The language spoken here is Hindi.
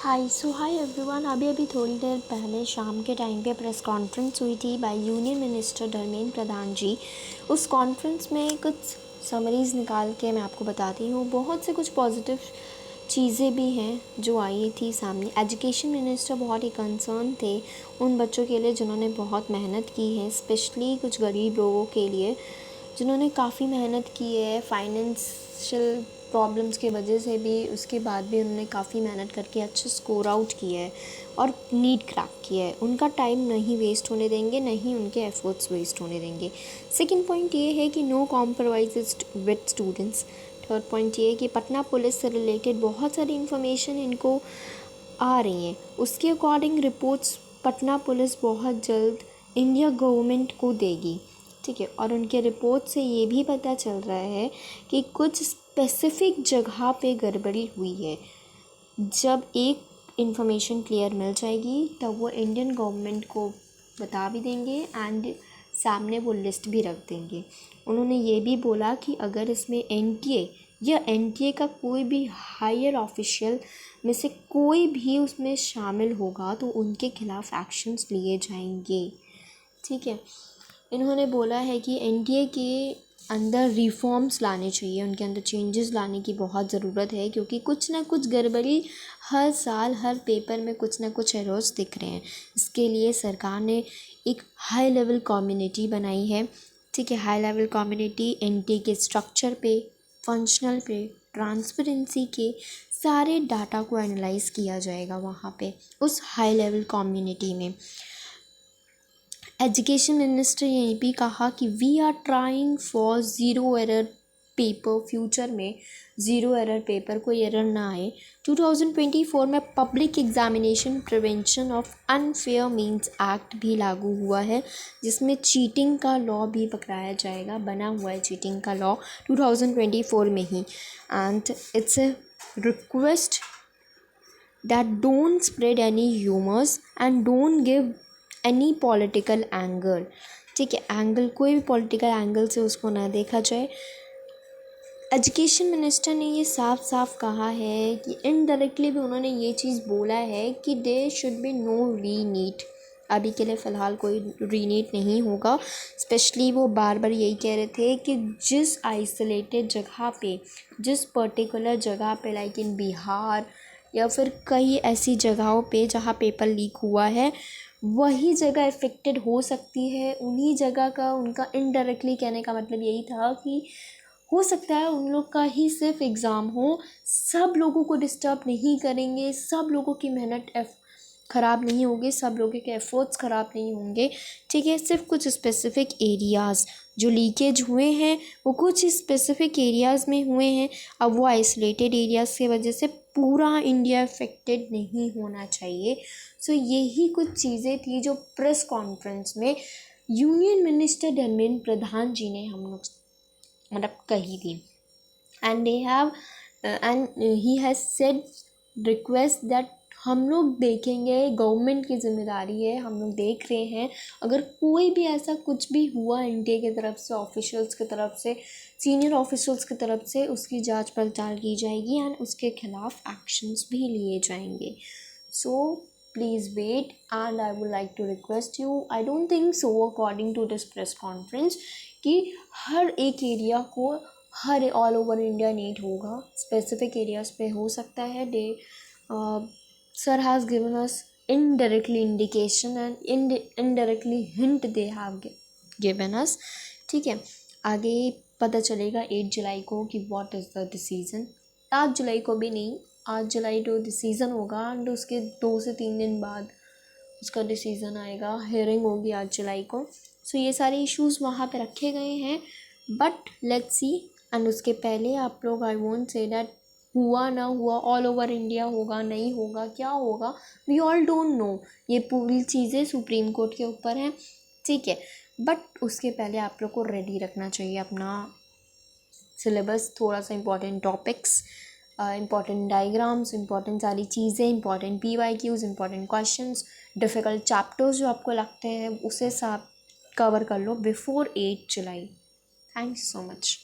Hi everyone. अभी थोड़ी देर पहले शाम के टाइम पे प्रेस कॉन्फ्रेंस हुई थी by union minister Dharmendra Pradhan जी। उस कॉन्फ्रेंस में कुछ समरीज़ निकाल के मैं आपको बताती हूँ। बहुत से कुछ पॉजिटिव चीज़ें भी हैं जो आई थी सामने। एजुकेशन मिनिस्टर बहुत ही कंसर्न थे उन बच्चों के लिए जिन्होंने बहुत मेहनत की है, स्पेशली कुछ गरीब लोगों के लिए जिन्होंने काफ़ी मेहनत की है। फाइनेंशियल प्रॉब्लम्स की वजह से भी, उसके बाद भी उन्होंने काफ़ी मेहनत करके अच्छे स्कोर आउट किया है और नीट क्रैक किया है। उनका टाइम नहीं वेस्ट होने देंगे, नहीं उनके एफर्ट्स वेस्ट होने देंगे। सेकंड पॉइंट ये है कि no compromise with students. Third point ये है कि पटना पुलिस से रिलेटेड बहुत सारी इन्फॉर्मेशन इनको आ रही हैं। उसके अकॉर्डिंग रिपोर्ट्स पटना पुलिस बहुत जल्द इंडिया गवर्नमेंट को देगी, ठीक है। और उनके रिपोर्ट से ये भी पता चल रहा है कि कुछ स्पेसिफिक जगह पे गड़बड़ी हुई है। जब एक इन्फॉर्मेशन क्लियर मिल जाएगी तब वो इंडियन गवर्नमेंट को बता भी देंगे एंड सामने वो लिस्ट भी रख देंगे। उन्होंने ये भी बोला कि अगर इसमें एनटीए या एनटीए का कोई भी हायर ऑफिशियल में से कोई भी उसमें शामिल होगा तो उनके खिलाफ़ एक्शंस लिए जाएंगे, ठीक है। इन्होंने बोला है कि एनटीए के अंदर रिफॉर्म्स लाने चाहिए, उनके अंदर चेंजेस लाने की बहुत ज़रूरत है क्योंकि कुछ ना कुछ गड़बड़ी हर साल हर पेपर में कुछ ना कुछ एरर्स दिख रहे हैं। इसके लिए सरकार ने एक हाई लेवल कम्युनिटी बनाई है, ठीक है। हाई लेवल कम्युनिटी एनटीए के स्ट्रक्चर पे, फंक्शनल पे, ट्रांसपेरेंसी के सारे डाटा को एनालाइज किया जाएगा वहाँ पे उस हाई लेवल कम्युनिटी में। एजुकेशन मिनिस्टर ने ये भी कहा कि we are trying for zero error paper. Future में ज़ीरो एरर पेपर, कोई एरर ना आए। 2024 में public examination prevention of unfair means act भी लागू हुआ है जिसमें चीटिंग का लॉ भी पकड़ाया जाएगा। बना हुआ है चीटिंग का लॉ 2024 में ही। And it's a request that don't spread any rumors and don't give any political angle, ठीक है। एंगल, कोई भी पॉलिटिकल एंगल से उसको ना देखा जाए। एजुकेशन मिनिस्टर ने ये साफ साफ कहा है कि इनडायरेक्टली भी उन्होंने ये चीज़ बोला है कि there should be no reNEET. अभी के लिए फ़िलहाल कोई रीनीट नहीं होगा। स्पेशली वो बार बार यही कह रहे थे कि जिस आइसोलेटेड जगह पे, जिस पर्टिकुलर जगह पे लाइक इन बिहार या फिर कई ऐसी जगहों पे जहाँ पेपर लीक हुआ है, वही जगह इफ़ेक्टेड हो सकती है। उन्हीं जगह का उनका इनडायरेक्टली कहने का मतलब यही था कि हो सकता है उन लोग का ही सिर्फ एग्ज़ाम हो, सब लोगों को डिस्टर्ब नहीं करेंगे, सब लोगों की मेहनत ख़राब नहीं होगी, सब लोगों के एफर्ट्स ख़राब नहीं होंगे, ठीक है। सिर्फ कुछ स्पेसिफ़िक एरियाज़ जो लीकेज हुए हैं वो कुछ स्पेसिफ़िक एरियाज़ में हुए हैं। अब वो आइसोलेटेड एरियाज़ की वजह से पूरा इंडिया अफेक्टेड नहीं होना चाहिए। सो यही कुछ चीज़ें थी जो प्रेस कॉन्फ्रेंस में यूनियन मिनिस्टर धर्मेंद्र प्रधान जी ने हम लोग मतलब कही थी। And they have and he has said request that हम लोग देखेंगे, गवर्नमेंट की जिम्मेदारी है, हम लोग देख रहे हैं। अगर कोई भी ऐसा कुछ भी हुआ एनटीए की तरफ से, ऑफिशियल्स की तरफ से, सीनियर ऑफिशियल्स की तरफ से, उसकी जांच पड़ताल की जाएगी एंड उसके खिलाफ एक्शंस भी लिए जाएंगे। सो please wait and I would like to request you, I don't think so according to this press conference कि हर एक एरिया को हर ऑल ओवर इंडिया नीट होगा। स्पेसिफिक एरियाज़ पे हो सकता है। They sir has given us indirectly indication and indirectly hint they have given us, ठीक है। आगे पता चलेगा 8 जुलाई को कि व्हाट इज़ द डिसीज़न। 8 जुलाई को भी नहीं, 8 जुलाई तो डिसीज़न होगा एंड उसके 2 से 3 दिन बाद उसका डिसीज़न आएगा, हियरिंग होगी 8 जुलाई को। सो ये सारे इश्यूज़ वहाँ पे रखे गए हैं, बट लेट्स सी। एंड उसके पहले आप लोग, आई वोंट से दैट हुआ ना हुआ, ऑल ओवर इंडिया होगा नहीं होगा, क्या होगा, वी ऑल डोंट नो। ये पूरी चीज़ें सुप्रीम कोर्ट के ऊपर हैं, ठीक है। बट उसके पहले आप लोग को रेडी रखना चाहिए अपना सिलेबस, थोड़ा सा important topics, important diagrams, important सारी चीज़ें, important PYQs, important questions, difficult chapters जो आपको लगते हैं उसे सब कवर कर लो बिफोर 8 जुलाई। Thank you so much.